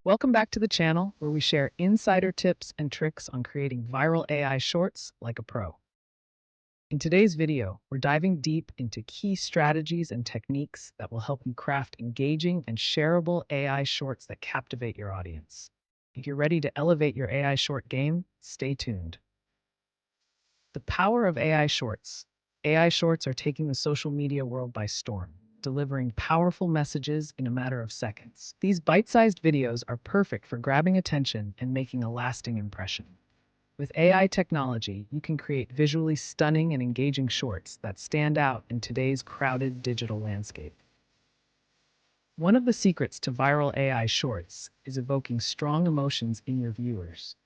Welcome back to the channel where we share insider tips and tricks on creating viral AI shorts like a pro. In today's video, we're diving deep into key strategies and techniques that will help you craft engaging and shareable AI shorts that captivate your audience. If you're ready to elevate your AI short game, stay tuned. The power of AI shorts. AI shorts are taking the social media world by storm, delivering powerful messages in a matter of seconds. These bite-sized videos are perfect for grabbing attention and making a lasting impression. With AI technology, you can create visually stunning and engaging shorts that stand out in today's crowded digital landscape. One of the secrets to viral AI shorts is evoking strong emotions in your viewers.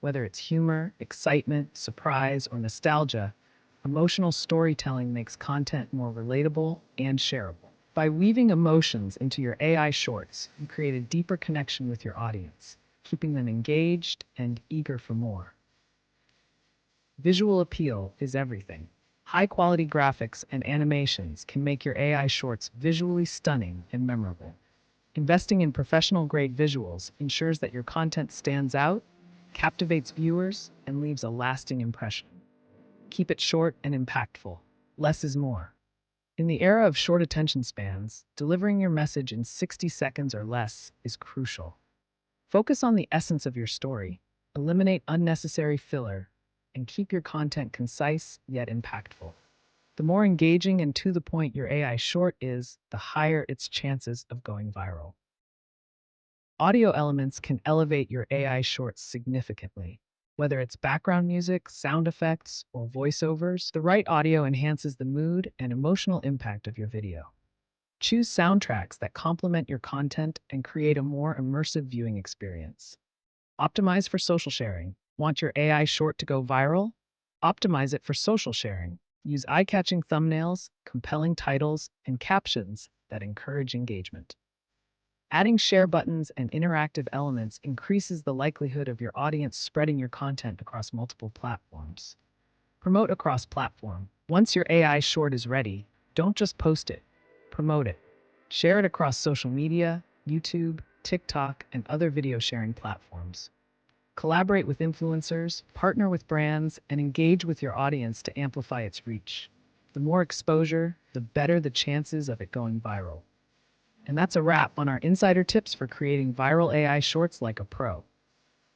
Whether it's humor, excitement, surprise, or nostalgia, emotional storytelling makes content more relatable and shareable. By weaving emotions into your AI shorts, you create a deeper connection with your audience, keeping them engaged and eager for more. Visual appeal is everything. High-quality graphics and animations can make your AI shorts visually stunning and memorable. Investing in professional-grade visuals ensures that your content stands out, captivates viewers, and leaves a lasting impression. Keep it short and impactful. Less is more. In the era of short attention spans, delivering your message in 60 seconds or less is crucial. Focus on the essence of your story, eliminate unnecessary filler, and keep your content concise yet impactful. The more engaging and to the point your AI short is, the higher its chances of going viral. Audio elements can elevate your AI shorts significantly. Whether it's background music, sound effects, or voiceovers, the right audio enhances the mood and emotional impact of your video. Choose soundtracks that complement your content and create a more immersive viewing experience. Optimize for social sharing. Want your AI short to go viral? Optimize it for social sharing. Use eye-catching thumbnails, compelling titles, and captions that encourage engagement. Adding share buttons and interactive elements increases the likelihood of your audience spreading your content across multiple platforms. Promote across platform. Once your AI short is ready, don't just post it, promote it. Share it across social media, YouTube, TikTok, and other video sharing platforms. Collaborate with influencers, partner with brands, and engage with your audience to amplify its reach. The more exposure, the better the chances of it going viral. And that's a wrap on our insider tips for creating viral AI shorts like a pro.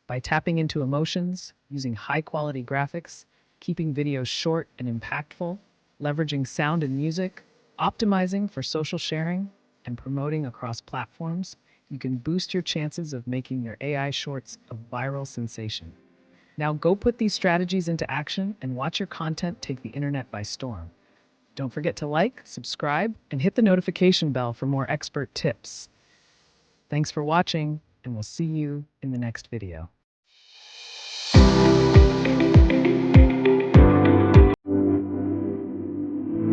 By tapping into emotions, using high-quality graphics, keeping videos short and impactful, leveraging sound and music, optimizing for social sharing, and promoting across platforms, you can boost your chances of making your AI shorts a viral sensation. Now go put these strategies into action and watch your content take the internet by storm. Don't forget to like, subscribe, and hit the notification bell for more expert tips. Thanks for watching, and we'll see you in the next video.